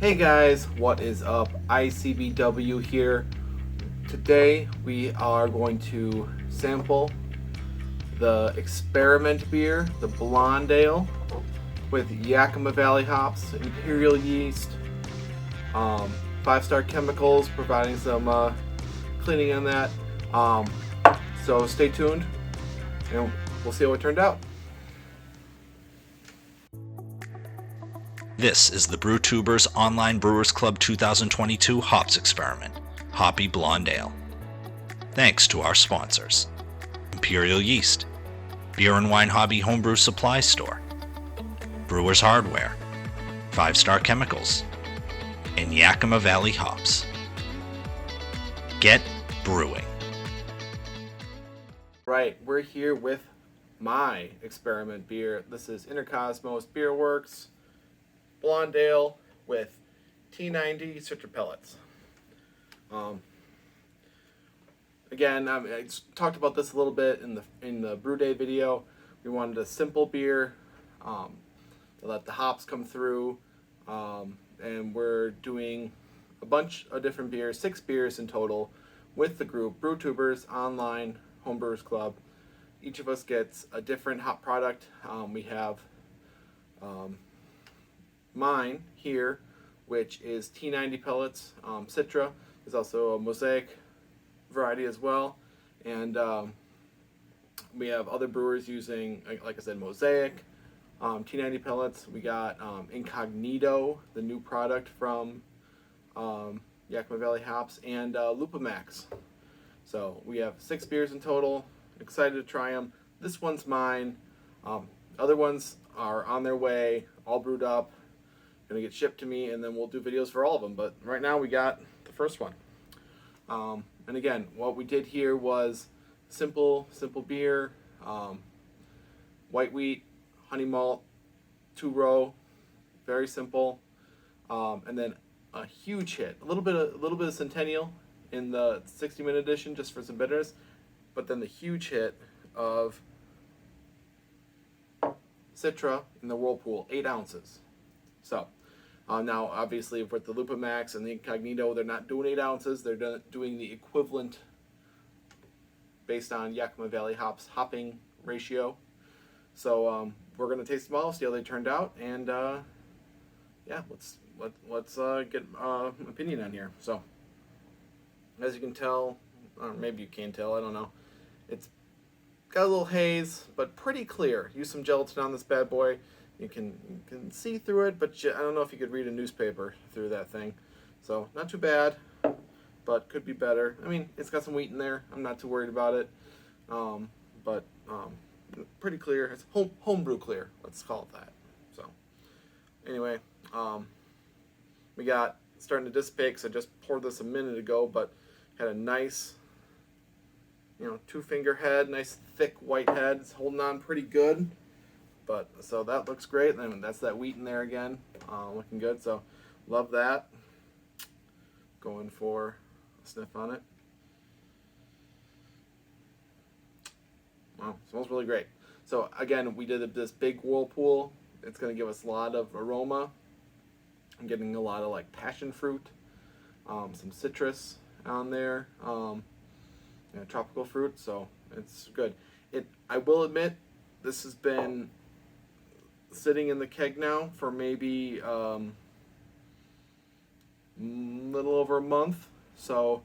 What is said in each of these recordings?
Hey guys, what is up? ICBW here. Today we are going to sample the experiment beer, the Blonde Ale, with Yakima Valley hops, imperial yeast, 5-star chemicals, providing some cleaning on that. So stay tuned, and we'll see how it turned out. This is the Brewtubers Online Brewers Club 2022 Hops Experiment, Hoppy Blonde Ale. Thanks to our sponsors: Imperial Yeast, Beer and Wine Hobby Homebrew Supply Store, Brewers Hardware, 5-Star Chemicals, and Yakima Valley Hops. Get brewing. Right, we're here with my experiment beer. This is Intercosmos Beer Works Blonde Ale with T-90 Citra pellets. Again, I talked about this a little bit in the brew day video. We wanted a simple beer to let the hops come through, and we're doing a bunch of different beers, 6 beers in total, with the group Brewtubers Online Homebrewers Club. Each of us gets a different hop product. We have mine here, which is T-90 pellets. Citra is also a Mosaic variety as well, and we have other brewers using, like I said, Mosaic, T-90 pellets. We got Incognito, the new product from Yakima Valley Hops, and Lupamax. So we have 6 beers in total. Excited to try them. This one's mine. Other ones are on their way, all brewed up, gonna get shipped to me, and then we'll do videos for all of them. But right now we got the first one. And again, what we did here was simple beer, white wheat, honey malt, 2-row, very simple, and then a huge hit, a little bit of Centennial in the 60-minute edition just for some bitters, but then the huge hit of Citra in the Whirlpool, 8 ounces. So now, obviously, with the Lupamax and the Incognito, they're not doing 8 ounces. They're doing the equivalent based on Yakima Valley hops hopping ratio. So we're gonna taste them all, see how they turned out, and yeah, let's get an opinion on here. So, as you can tell, or maybe you can't tell, I don't know, it's got a little haze, but pretty clear. Use some gelatin on this bad boy. You can see through it, but I don't know if you could read a newspaper through that thing. So not too bad, but could be better. I mean, it's got some wheat in there. I'm not too worried about it. But pretty clear. It's homebrew clear. Let's call it that. So anyway, we got starting to dissipate because I just poured this a minute ago, but had a nice, 2-finger head, nice thick white head. It's holding on pretty good. But so that looks great, and that's that wheat in there again, looking good. So love that. Going for a sniff on it. Wow, smells really great. So again, we did this big Whirlpool. It's going to give us a lot of aroma. I'm getting a lot of like passion fruit, some citrus on there, tropical fruit. So it's good. I will admit, this has been sitting in the keg now for maybe little over a month, so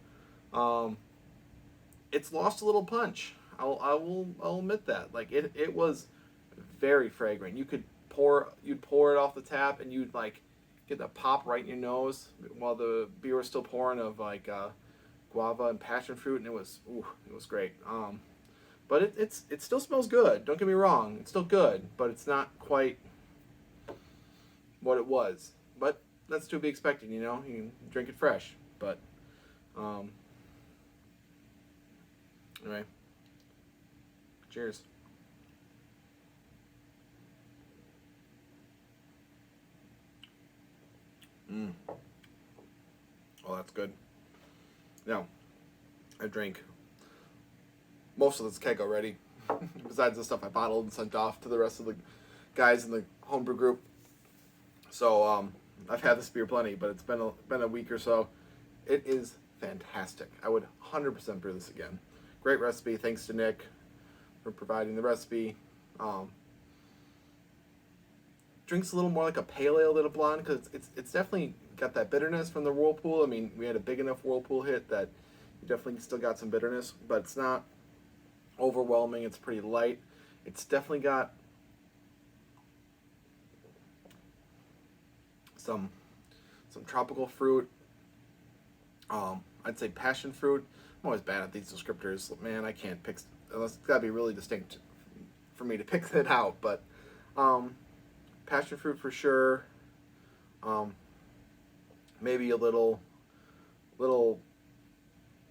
it's lost a little punch. I'll admit that. Like it was very fragrant. You'd pour it off the tap, and you'd like get the pop right in your nose while the beer was still pouring of like guava and passion fruit, and it was great. But it still smells good. Don't get me wrong. It's still good, but it's not quite what it was. But that's to be expected, You can drink it fresh. But anyway, cheers. Oh, that's good. Now, I drank most of this keg already, besides the stuff I bottled and sent off to the rest of the guys in the homebrew group. So I've had this beer plenty, but it's been a week or so. It is fantastic. I would 100% brew this again. Great recipe. Thanks to Nick for providing the recipe. Drinks a little more like a pale ale than a blonde because it's definitely got that bitterness from the whirlpool. I mean, we had a big enough whirlpool hit that you definitely still got some bitterness, but it's not overwhelming. It's pretty light. It's definitely got some tropical fruit. I'd say passion fruit. I'm always bad at these descriptors. Man, I can't pick, unless it's got to be really distinct for me to pick it out. But passion fruit for sure. Maybe a little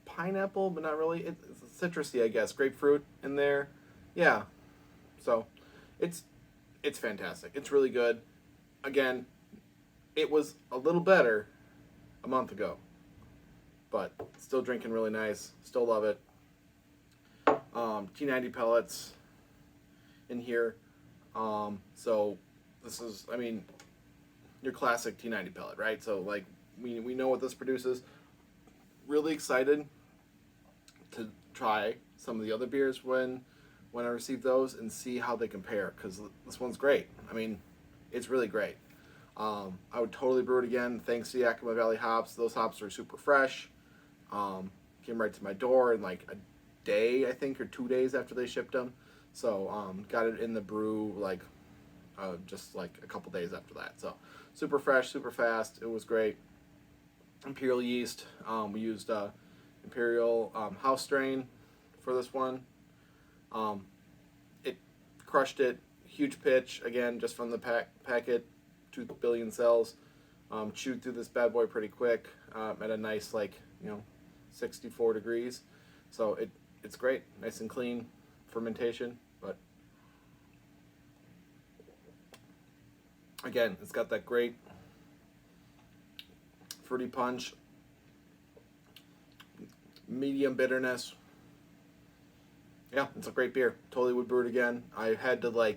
pineapple, but not really. It's citrusy, I guess. Grapefruit in there. Yeah. So it's fantastic. It's really good. Again, it was a little better a month ago, but still drinking really nice. Still love it. T-90 pellets in here. So this is, I mean, your classic T-90 pellet, right? So like we know what this produces. Really excited to try some of the other beers when I receive those and see how they compare, because this one's great. I mean, it's really great. I would totally brew it again. Thanks to Yakima Valley hops. Those hops are super fresh. Came right to my door in like a day, I think, or 2 days after they shipped them. So got it in the brew like just like a couple days after that. So super fresh, super fast. It was great. Imperial yeast. We used Imperial house strain for this one. It crushed it. Huge pitch again, just from the packet. 2 billion cells. Chewed through this bad boy pretty quick at a nice 64 degrees. So it's great, nice and clean fermentation. But again, it's got that great fruity punch, medium bitterness. Yeah, it's a great beer. Totally would brew it again. I had to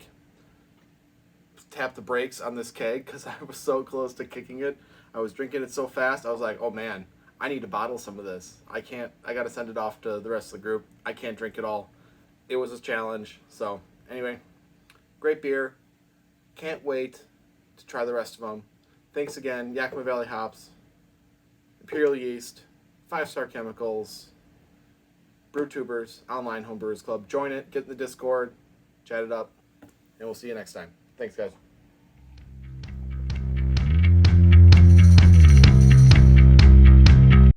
tap the brakes on this keg because I was so close to kicking it. I was drinking it so fast. I was like, oh man, I need to bottle some of this. I got to send it off to the rest of the group. I can't drink it all. It was a challenge. So anyway, great beer. Can't wait to try the rest of them. Thanks again, Yakima Valley hops, Imperial yeast, 5-star chemicals, Brewtubers, online homebrewers club. Join it, get in the Discord, chat it up, and we'll see you next time. Thanks, guys.